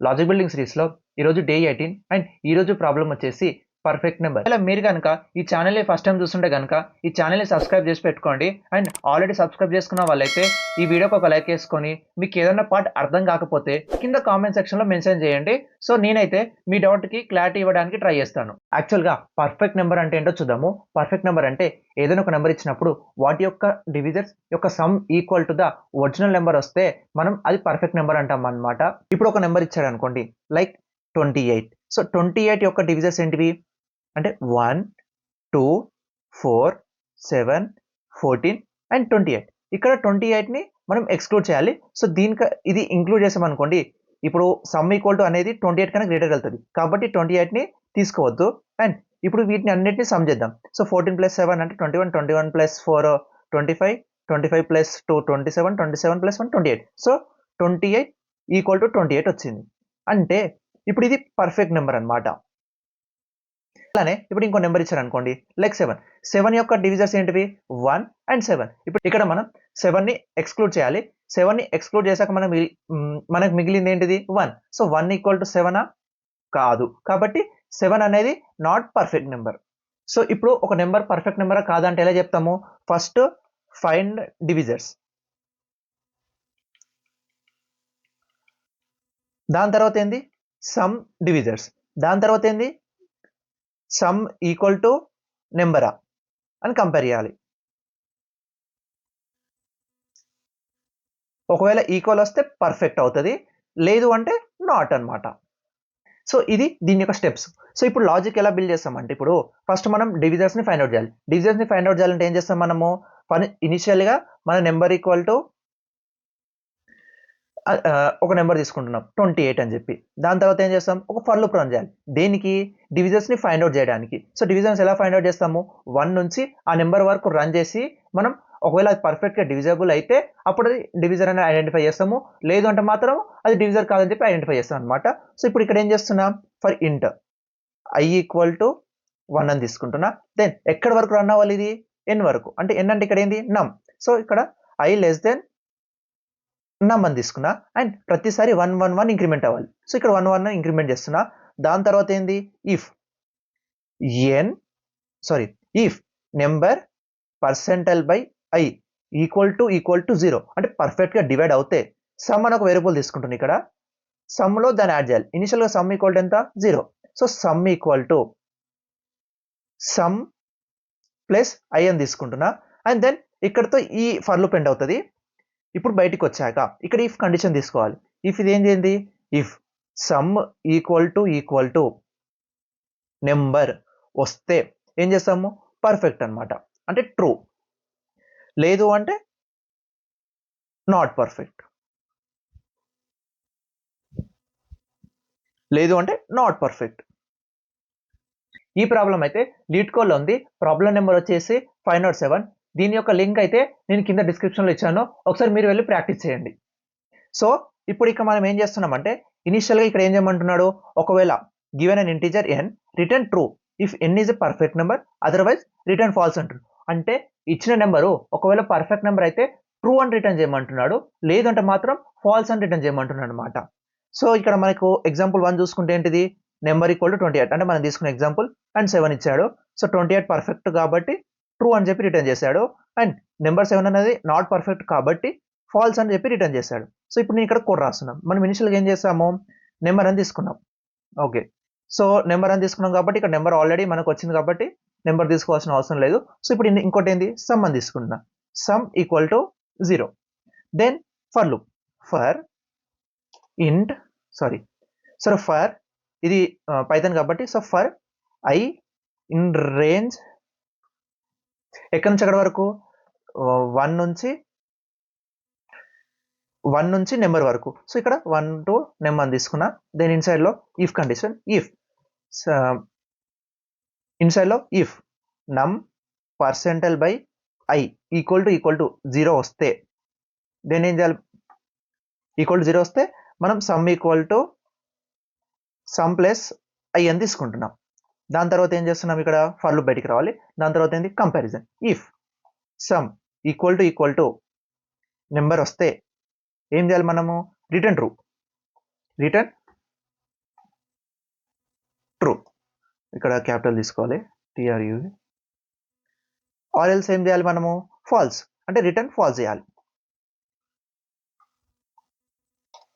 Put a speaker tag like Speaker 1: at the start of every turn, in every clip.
Speaker 1: Logic building సిరీస్లో ఈరోజు day 18 and ఈరోజు ప్రాబ్లం వచ్చేసి పర్ఫెక్ట్ నెంబర్. ఇలా మీరు కనుక ఈ ఛానల్ని ఫస్ట్ టైం చూస్తుంటే కనుక ఈ ఛానల్ని సబ్స్క్రైబ్ చేసి పెట్టుకోండి. అండ్ ఆల్రెడీ సబ్స్క్రైబ్ చేసుకున్న వాళ్ళైతే ఈ వీడియోకి ఒక లైక్ వేసుకొని మీకు ఏదైనా పార్ట్ అర్థం కాకపోతే కింద కామెంట్ సెక్షన్లో మెన్షన్ చేయండి. సో నేనైతే మీ డౌట్కి క్లారిటీ ఇవ్వడానికి ట్రై చేస్తాను. యాక్చువల్గా పర్ఫెక్ట్ నెంబర్ అంటే ఏంటో చూద్దాము. పర్ఫెక్ట్ నెంబర్ అంటే ఏదైనా ఒక నెంబర్ ఇచ్చినప్పుడు వాటి యొక్క డివిజన్స్ యొక్క some equal to the original number వస్తే మనం అది పర్ఫెక్ట్ నెంబర్ అంటాం అన్నమాట. ఇప్పుడు ఒక నెంబర్ ఇచ్చాడు అనుకోండి, లైక్ 28. సో 28 యొక్క డివిజన్స్ ఏంటివి అంటే 1, 2, 4, 7, 14 అండ్ 28. ఇక్కడ 28ని మనం ఎక్స్క్లూడ్ చేయాలి. సో దీనికి ఇది ఇంక్లూడ్ చేసామనుకోండి, ఇప్పుడు సమ్ ఈక్వల్ టు అనేది 28 కన్నా గ్రేటర్ వెళ్తుంది కాబట్టి 28ని తీసుకోవద్దు. అండ్ ఇప్పుడు వీటిని అన్నిటిని సమ్ చేద్దాం. సో 14 + 7 అంటే 21, 21 + 4 25, 25 + 2 27, 27 + 1 28. సో 28 ఈక్వల్ టు 28 వచ్చింది. అంటే ఇప్పుడు ఇది పర్ఫెక్ట్ నెంబర్ అనమాట. అలానే ఇప్పుడు ఇంకో నెంబర్ ఇచ్చారు అనుకోండి, లైక్ 7. 7 యొక్క డివిజన్స్ ఏంటివి 1 అండ్ 7. ఇప్పుడు ఇక్కడ మనం 7ని ఎక్స్క్లూడ్ చేయాలి. 7ని ఎక్స్క్లూడ్ చేశాక మనకు మిగిలింది ఏంటిది 1. సో 1 ఈక్వల్ టు 7 కాదు, కాబట్టి 7 అనేది నాట్ పర్ఫెక్ట్ నెంబర్. సో ఇప్పుడు ఒక నెంబర్ పర్ఫెక్ట్ నెంబరా కాదంటే ఎలా చెప్తాము? ఫస్ట్ ఫైండ్ డివిజర్స్, దాని తర్వాత ఏంది సమ్ డివిజర్స్, దాని తర్వాత ఏంది సమ్ ఈక్వల్ టు నెంబరా అని కంపేర్ చేయాలి. ఒకవేళ ఈక్వల్ వస్తే పర్ఫెక్ట్ అవుతుంది, లేదు అంటే నాట్ అనమాట. సో ఇది దీని యొక్క స్టెప్స్. సో ఇప్పుడు లాజిక్ ఎలా బిల్డ్ చేస్తామంటే, ఇప్పుడు ఫస్ట్ మనం డివిజర్స్ని ఫైండ్ అవుట్ చేయాలి. డివిజర్స్ని ఫైండ్ అవుట్ చేయాలంటే ఏం చేస్తాం మనము? ఇనిషియల్గా మన నెంబర్ ఈక్వల్ టు ఒక నెంబర్ తీసుకుంటున్నాం 28 అని చెప్పి. దాని తర్వాత ఏం చేస్తాం? ఒక ఫర్ లూప్ రన్ చేయాలి. దేనికి? డివిజన్స్ని ఫైండ్ అవుట్ చేయడానికి. సో డివిజన్స్ ఎలా ఫైండ్ అవుట్ చేస్తాము? 1 నుంచి ఆ నెంబర్ వరకు రన్ చేసి మనం ఒకవేళ అది పర్ఫెక్ట్గా డివిజబుల్ అయితే అప్పుడు అది డివిజర్ అని ఐడెంటిఫై చేస్తాము, లేదు అంటే మాత్రం అది డివిజర్ కాదని చెప్పి ఐడెంటిఫై చేస్తాం అనమాట. సో ఇప్పుడు ఇక్కడ ఏం చేస్తున్నాం? ఫర్ ఇంట్ i ఈక్వల్ టు 1 అని తీసుకుంటున్నా. దెన్ ఎక్కడి వరకు రన్ అవ్వాలి? ఇది n వరకు. అంటే n అంటే ఇక్కడ ఏంది? నమ్. సో ఇక్కడ i లెస్ దెన్ నమ్ అని తీసుకున్నా. అండ్ ప్రతిసారి 1 1 1 ఇంక్రిమెంట్ అవ్వాలి. సో ఇక్కడ 1 1 ఇంక్రిమెంట్ చేస్తున్నా. దాని తర్వాత ఏంది? If number percentile by i equal to 0 అంటే పర్ఫెక్ట్గా డివైడ్ అవుతే సమ్ అని ఒక వేరియబుల్ తీసుకుంటుంది. ఇక్కడ సమ్లో దాన్ని యాడ్ చేయాలి. ఇనిషియల్గా సమ్ ఈక్వల్ టు ఎంత? 0. So some equal to sum plus i అని తీసుకుంటున్నా. అండ్ దెన్ ఇక్కడతో ఈ ఫర్ లూప్ ఎండ్ అవుతుంది. ఇప్పుడు బయటికి వచ్చాక ఇక్కడ ఇఫ్ కండిషన్ తీసుకోవాలి. ఇఫ్ ఇది ఏంటి? If some equal to number వస్తే ఏం చేస్తాము? పర్ఫెక్ట్ అనమాట, అంటే ట్రూ, లేదు అంటే నాట్ పర్ఫెక్ట్, ఈ ప్రాబ్లం అయితే లీడ్ కోడ్లో ఉంది. ప్రాబ్లం నెంబర్ వచ్చేసి 507. దీని యొక్క లింక్ అయితే నేను కింద డిస్క్రిప్షన్లో ఇచ్చాను, ఒకసారి మీరు వెళ్ళి ప్రాక్టీస్ చేయండి. సో ఇప్పుడు ఇక్కడ మనం ఏం చేస్తున్నామంటే, ఇనిషియల్గా ఇక్కడ ఏం చేయమంటున్నాడు? ఒకవేళ given an integer n, return true if n is a perfect number, otherwise return falls అంటున్నాడు. అంటే ఇచ్చిన నెంబరు ఒకవేళ పర్ఫెక్ట్ నెంబర్ అయితే ట్రూ అని రిటర్న్ చేయమంటున్నాడు, లేదంటే మాత్రం ఫాల్స్ అని రిటర్న్ చేయమంటున్నాడు అనమాట. సో ఇక్కడ మనకు ఎగ్జాంపుల్ 1 చూసుకుంటే ఏంటిది? నెంబర్ ఈక్వల్ టు 28 అంటే మనం తీసుకున్న ఎగ్జాంపుల్. అండ్ 7 ఇచ్చాడు. సో 28 పర్ఫెక్ట్ కాబట్టి ట్రూ అని చెప్పి రిటర్న్ చేశాడు. అండ్ నెంబర్ 7 అనేది నాట్ పర్ఫెక్ట్ కాబట్టి ఫాల్స్ అని చెప్పి రిటర్న్ చేశాడు. సో ఇప్పుడు నేను ఇక్కడ కోడ్ రాస్తున్నాం. మనం ఇనిషియల్గా ఏం చేసాము? నెంబర్ అని తీసుకున్నాం. ఓకే, సో నెంబర్ అని తీసుకున్నాం కాబట్టి ఇక్కడ నెంబర్ ఆల్రెడీ మనకు వచ్చింది కాబట్టి నెంబర్ తీసుకోవాల్సిన అవసరం లేదు. సో ఇప్పుడు ఇంకోటి ఏంది? సమ్ అని తీసుకుంటున్నా. Sum equal to 0. Then for loop, for int for ఇది పైథాన్ కాబట్టి, so for i in range ఎక్కడి నుంచి ఎక్కడి వరకు? 1 నుంచి నెంబర్ వరకు. సో ఇక్కడ 1 to నెంబర్ తీసుకున్నా. దెన్ ఇన్సైడ్లో ఇఫ్ కండిషన్, ఇఫ్ నమ్ percentile by i equal to 0 వస్తే దెన్ ఏం చేయాలి? ఈక్వల్ టు 0 వస్తే మనం some equal to sum plus i అని తీసుకుంటున్నాం. దాని తర్వాత ఏం చేస్తున్నాం? ఇక్కడ ఫర్ లూప్ బయటికి రావాలి. దాని తర్వాత ఏంది? Comparison. If some equal to number వస్తే ఏం చేయాలి మనము? Return true. ఇక్కడ క్యాపిటల్ తీసుకోవాలి TRU ఆర్ ఎల్స్ ఏం చేయాలి మనము ఫాల్స్ అంటే రిటర్న్ ఫాల్స్ చేయాలి.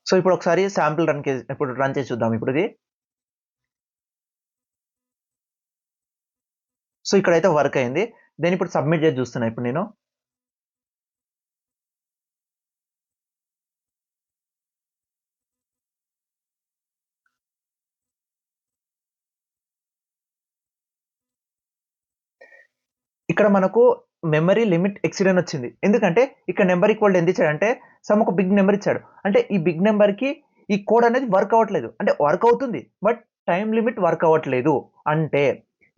Speaker 1: సో ఇప్పుడు ఒకసారి శాంపుల్ రన్ చేసి చూద్దాం ఇప్పుడు ఇది. సో ఇక్కడైతే వర్క్ అయింది. నేను ఇప్పుడు సబ్మిట్ చేసి చూస్తున్నా ఇప్పుడు నేను. ఇక్కడ మనకు మెమరీ లిమిట్ ఎక్సిడ్ అని వచ్చింది. ఎందుకంటే ఇక్కడ నెంబర్ ఈక్వల్ ఎంత ఇచ్చాడంటే సమ్ ఒక బిగ్ నెంబర్ ఇచ్చాడు. అంటే ఈ బిగ్ నెంబర్కి ఈ కోడ్ అనేది వర్క్ అవ్వట్లేదు. అంటే వర్క్ అవుతుంది బట్ టైం లిమిట్ వర్క్ అవ్వట్లేదు. అంటే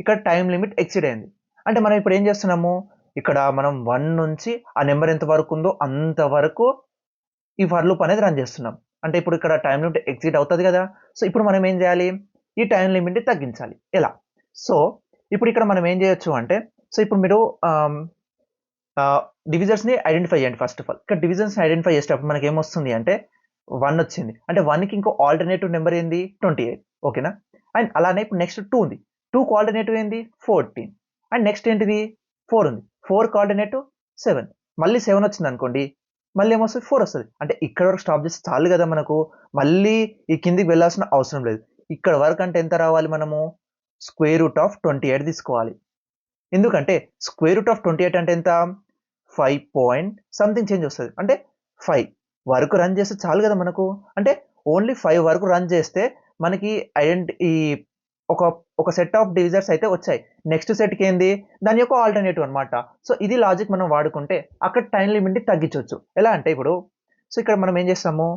Speaker 1: ఇక్కడ టైం లిమిట్ ఎక్సిడ్ అయింది. అంటే మనం ఇప్పుడు ఏం చేస్తున్నాము, ఇక్కడ మనం 1 నుంచి ఆ నెంబర్ ఎంత వరకు ఉందో అంతవరకు ఈ ఫర్ లూప్ అనేది రన్ చేస్తున్నాం. అంటే ఇప్పుడు ఇక్కడ టైం లిమిట్ ఎక్సిడ్ అవుతుంది కదా. సో ఇప్పుడు మనం ఏం చేయాలి, ఈ టైం లిమిట్ని తగ్గించాలి. ఎలా? సో ఇప్పుడు ఇక్కడ మనం ఏం చేయొచ్చు అంటే, సో ఇప్పుడు మీరు డివిజన్స్ని ఐడెంటిఫై చేయండి. ఫస్ట్ ఆఫ్ ఆల్ ఇక్కడ డివిజన్స్ని ఐడెంటిఫై చేసేటప్పుడు మనకి ఏమొస్తుంది అంటే 1 వచ్చింది. అంటే 1కి ఇంకో ఆల్టర్నేటివ్ నెంబర్ ఏంది 28. ఓకేనా? అండ్ అలానే ఇప్పుడు నెక్స్ట్ 2 ఉంది. 2కి ఆల్టర్నేటివ్ ఏంది 14. అండ్ నెక్స్ట్ ఏంటిది 4 ఉంది. 4కి ఆల్టర్నేటివ్ 7. మళ్ళీ 7 వచ్చింది అనుకోండి, మళ్ళీ ఏమొస్తుంది 4 వస్తుంది. అంటే ఇక్కడ వరకు స్టాప్ చేస్తే చాలు కదా మనకు. మళ్ళీ ఈ కిందికి వెళ్ళాల్సిన అవసరం లేదు. ఇక్కడ వరకు అంటే ఎంత రావాలి మనము, √28 తీసుకోవాలి. ఎందుకంటే √28 అంటే ఎంత 5 పాయింట్ సంథింగ్ చేంజ్ వస్తుంది. అంటే 5 వరకు రన్ చేస్తే చాలు కదా మనకు. అంటే ఓన్లీ 5 వరకు రన్ చేస్తే మనకి ఈ ఒక సెట్ ఆఫ్ డివిజర్స్ అయితే వచ్చాయి. నెక్స్ట్ సెట్కి ఏంది దాని యొక్క ఆల్టర్నేటివ్ అనమాట. సో ఇది లాజిక్ మనం వాడుకుంటే అక్కడ టైం లిమిట్ని తగ్గించవచ్చు. ఎలా అంటే ఇప్పుడు సో ఇక్కడ మనం ఏం చేస్తాము,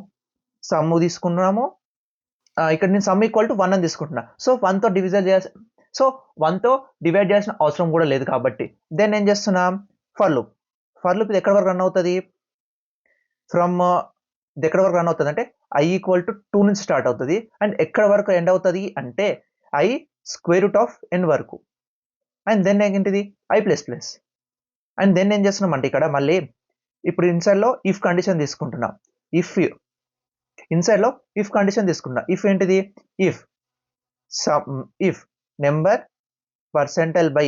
Speaker 1: సమ్ తీసుకున్నాము. ఇక్కడ నేను సమ్ ఈక్వల్ టు 1 అని తీసుకుంటున్నా. సో 1తో డివైడ్ చేయాల్సిన అవసరం కూడా లేదు కాబట్టి దెన్ ఏం చేస్తున్నాం, ఫర్ లూప్ ఇది ఎక్కడ వరకు రన్ అవుతుంది, ఎక్కడ వరకు రన్ అవుతుంది అంటే i ఈక్వల్ టు 2 నుంచి స్టార్ట్ అవుతుంది. అండ్ ఎక్కడ వరకు ఎండ్ అవుతుంది అంటే i √n వరకు. అండ్ దెన్ ఏంటిది i++. అండ్ దెన్ ఏం చేస్తున్నాం అంటే ఇక్కడ మళ్ళీ ఇప్పుడు ఇన్సైడ్లో ఇఫ్ కండిషన్ తీసుకుంటున్నాం. ఇన్సైడ్లో ఇఫ్ కండిషన్ తీసుకుంటున్నా. ఇఫ్ ఏంటిది, if number percentile by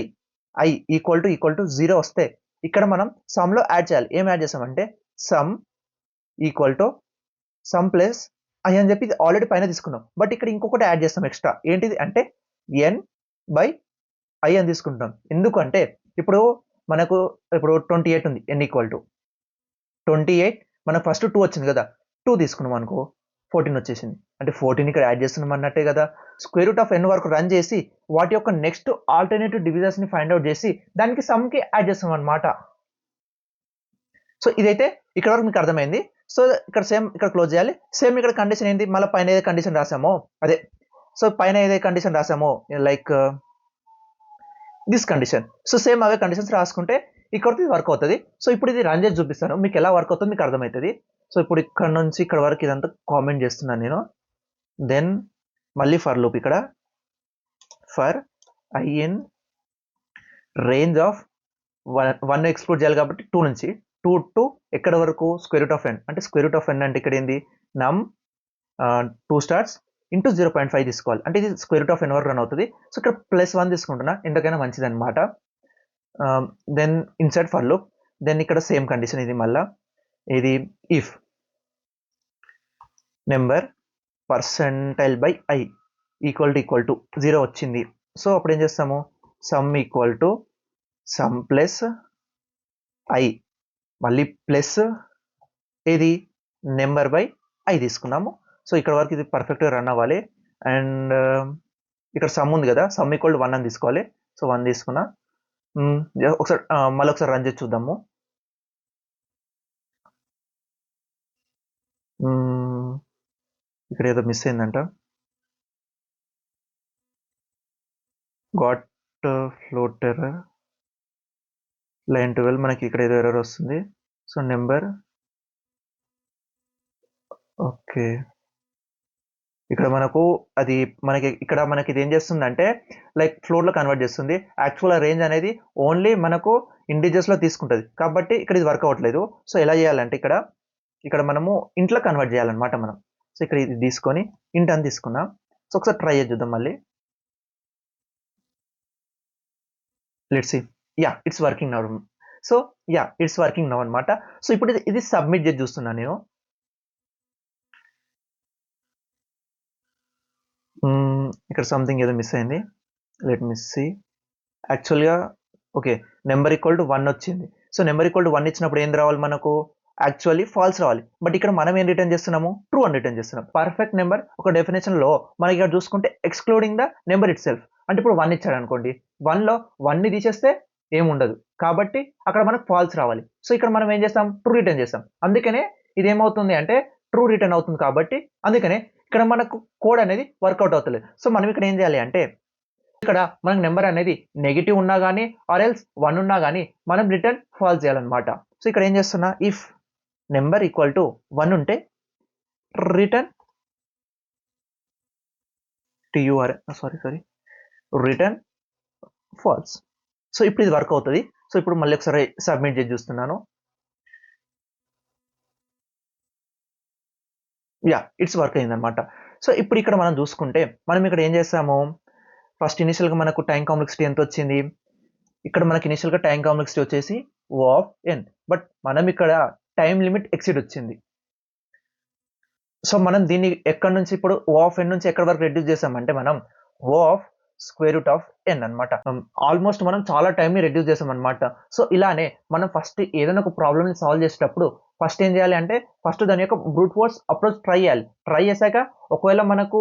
Speaker 1: i equal to 0 వస్తే ఇక్కడ మనం సమ్లో యాడ్ చేయాలి. ఏం యాడ్ చేస్తామంటే some equal to sum plus i అని చెప్పి ఆల్రెడీ పైన తీసుకున్నాం. బట్ ఇక్కడ ఇంకొకటి యాడ్ చేస్తాం ఎక్స్ట్రా. ఏంటిది అంటే n/i అని తీసుకుంటాం. ఎందుకంటే ఇప్పుడు మనకు 28 ఉంది, n ఈక్వల్ టు 28. మనకు ఫస్ట్ 2 వచ్చింది కదా, 2 తీసుకున్నాం అనుకో 14 వచ్చేసింది. అంటే 14 ఇక్కడ యాడ్ చేస్తున్నాం అన్నట్టే కదా. √n వరకు రన్ చేసి వాటి యొక్క నెక్స్ట్ ఆల్టర్నేటివ్ డివిజన్స్ని ఫైండ్ అవుట్ చేసి దానికి సమ్కి యాడ్ చేస్తాం అనమాట. సో ఇదైతే ఇక్కడ వరకు మీకు అర్థమైంది. సో ఇక్కడ సేమ్ ఇక్కడ క్లోజ్ చేయాలి. సేమ్ ఇక్కడ కండిషన్ ఏంటి, మళ్ళీ పైన ఏదైతే కండిషన్ రాసామో అదే. సో పైన ఏదైతే కండిషన్ రాసామో like this condition, so same అవే కండిషన్స్ రాసుకుంటే ఇక్కడ వర్క్ అవుతుంది. సో ఇప్పుడు ఇది రన్ చేసి చూపిస్తాను మీకు ఎలా వర్క్ అవుతుందో మీకు అర్థమవుతుంది. సో ఇప్పుడు ఇక్కడ నుంచి ఇక్కడ వరకు ఇదంతా కామెంట్ చేస్తున్నాను నేను. దెన్ మళ్ళీ ఫర్ లూప్ ఇక్కడ for i in range of 1 exclude చేయాలి కాబట్టి 2 నుంచి 2 టు ఎక్కడ వరకు √n. అంటే √n అంటే ఇక్కడ ఏంది నమ్ 2 స్టార్స్ ఇంటూ 0.5 తీసుకోవాలి. అంటే ఇది √n వరకు రన్ అవుతుంది. సో ఇక్కడ +1 తీసుకుంటున్నా, ఎందుకైనా మంచిది అనమాట. Then inside for loop, then ఇక్కడ సేమ్ కండిషన్ ఇది మళ్ళా. ఇది if number percentile by i equal to 0 వచ్చింది. సో అప్పుడు ఏం చేస్తాము, sum equal to sum plus i మళ్ళీ ప్లస్ ఇది నెంబర్ బై i తీసుకున్నాము. సో ఇక్కడ వరకు ఇది పర్ఫెక్ట్గా రన్ అవ్వాలి. అండ్ ఇక్కడ సమ్ ఉంది కదా, సమ్ ఈక్వల్ టు 1 అని తీసుకోవాలి. సో 1 తీసుకున్నా. ఒకసారి మళ్ళీ ఒకసారి రన్ చేసి చూద్దాము. ఇక్కడ ఏదో మిస్ అయిందంట. గాట్ ఫ్లోట్ ఎర్రర్ లైన్ 12 మనకి ఇక్కడ ఏదో ఎర్రర్ వస్తుంది. సో నెంబర్ ఓకే, ఇక్కడ మనకు ఇది ఏం చేస్తుందంటే లైక్ ఫ్లోట్లో కన్వర్ట్ చేస్తుంది. యాక్చువల్ రేంజ్ అనేది ఓన్లీ మనకు ఇంటిజర్స్లో తీసుకుంటుంది కాబట్టి ఇక్కడ ఇది వర్క్ అవ్వట్లేదు. సో ఎలా చేయాలంటే ఇక్కడ మనము ఇంట్లో కన్వర్ట్ చేయాలన్నమాట మనం. సో ఇక్కడ ఇది తీసుకొని ఇంట్ అని తీసుకున్నాం. సో ఒకసారి ట్రై చేసి చూద్దాం మళ్ళీ. Let's see. It's working now. So it's working now అనమాట. సో ఇప్పుడు ఇది సబ్మిట్ చేసి చూస్తున్నాను నేను. ఇక్కడ సంథింగ్ ఏదో మిస్ అయింది. Let me see. యాక్చువల్గా ఓకే, నెంబర్ ఈక్వల్ టు 1 వచ్చింది. సో నెంబర్ ఈక్వల్ టు 1 ఇచ్చినప్పుడు ఏం రావాలి మనకు? యాక్చువల్లీ ఫాల్స్ రావాలి. బట్ ఇక్కడ మనం ఏం రిటర్న్ చేస్తున్నాము? ట్రూ అని రిటర్న్ చేస్తున్నాం. పర్ఫెక్ట్ నెంబర్ ఒక డెఫినేషన్లో మనకి ఇక్కడ చూసుకుంటే excluding the number it self. అంటే ఇప్పుడు 1 ఇచ్చాడు అనుకోండి, 1లో 1ని తీసేస్తే ఏముండదు, కాబట్టి అక్కడ మనకు ఫాల్స్ రావాలి. సో ఇక్కడ మనం ఏం చేస్తాం? ట్రూ రిటర్న్ చేస్తాం. అందుకనే ఇది ఏమవుతుంది అంటే ట్రూ రిటర్న్ అవుతుంది. కాబట్టి అందుకనే ఇక్కడ మనకు కోడ్ అనేది వర్కౌట్ అవుతలేదు. సో మనం ఇక్కడ ఏం చేయాలి అంటే, ఇక్కడ మనకు నెంబర్ అనేది నెగిటివ్ ఉన్నా కానీ ఆర్ ఎల్స్ 1 ఉన్నా కానీ మనం రిటర్న్ ఫాల్స్ చేయాలన్నమాట. సో ఇక్కడ ఏం చేస్తున్నా, ఇఫ్ నెంబర్ ఈక్వల్ టు 1 ఉంటే రిటర్న్ రిటర్న్ ఫాల్స్. సో ఇప్పుడు ఇది వర్క్ అవుతుంది. సో ఇప్పుడు మళ్ళీ ఒకసారి సబ్మిట్ చేసి చూస్తున్నాను. ఇట్స్ వర్క్ అయిందనమాట. సో ఇప్పుడు ఇక్కడ మనం చూసుకుంటే మనం ఇక్కడ ఏం చేస్తాము, ఫస్ట్ ఇనిషియల్గా మనకు టైం కాంప్లెక్సిటీ ఎంత వచ్చింది? ఇక్కడ మనకి ఇనిషియల్గా టైం కాంప్లెక్సిటీ వచ్చేసి O ఆఫ్ n. బట్ మనం ఇక్కడ టైం లిమిట్ ఎక్సిడ్ వచ్చింది. సో మనం దీన్ని ఎక్కడి నుంచి ఇప్పుడు O ఆఫ్ n నుంచి ఎక్కడి వరకు రెడ్యూస్ చేసామంటే మనం O of square root of n అనమాట. ఆల్మోస్ట్ మనం చాలా టైంని రెడ్యూస్ చేసాం అనమాట. సో ఇలానే మనం ఫస్ట్ ఏదైనా ఒక ప్రాబ్లమ్ని సాల్వ్ చేసేటప్పుడు ఫస్ట్ ఏం చేయాలి అంటే, ఫస్ట్ దాని యొక్క బ్రూట్ ఫోర్స్ అప్రోచ్ ట్రై చేయాలి. ట్రై చేశాక ఒకవేళ మనకు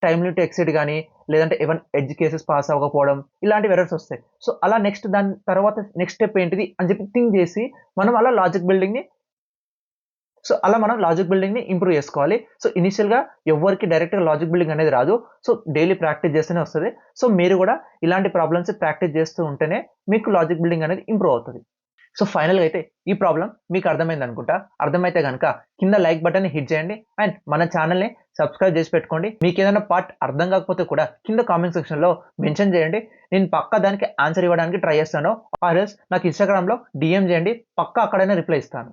Speaker 1: టైం లిమిట్ ఎక్సిడ్ కానీ లేదంటే ఈవెన్ ఎడ్జ్ కేసెస్ పాస్ అవ్వకపోవడం ఇలాంటి ఎర్రర్స్ వస్తాయి. సో అలా నెక్స్ట్ దాని తర్వాత నెక్స్ట్ స్టెప్ ఏంటిది అని చెప్పి థింక్ చేసి మనం అలా లాజిక్ బిల్డింగ్ని ఇంప్రూవ్ చేసుకోవాలి. సో ఇనిషియల్గా ఎవరికి డైరెక్ట్గా లాజిక్ బిల్డింగ్ అనేది రాదు. సో డైలీ ప్రాక్టీస్ చేస్తేనే వస్తుంది. సో మీరు కూడా ఇలాంటి ప్రాబ్లమ్స్ ప్రాక్టీస్ చేస్తూ ఉంటేనే మీకు లాజిక్ బిల్డింగ్ అనేది ఇంప్రూవ్ అవుతుంది. సో ఫైనల్గా అయితే ఈ ప్రాబ్లం మీకు అర్థమైంది అనుకుంటా. అర్థమైతే కనుక కింద లైక్ బటన్ని హిట్ చేయండి అండ్ మన ఛానల్ని సబ్స్క్రైబ్ చేసి పెట్టుకోండి. మీకు ఏదైనా పార్ట్ అర్థం కాకపోతే కూడా కింద కామెంట్ సెక్షన్లో మెన్షన్ చేయండి. నేను పక్కా దానికి ఆన్సర్ ఇవ్వడానికి ట్రై చేస్తాను. ఆర్ ఎల్స్ నాకు ఇన్స్టాగ్రామ్లో DM చేయండి, పక్కా అక్కడైనా రిప్లై ఇస్తాను.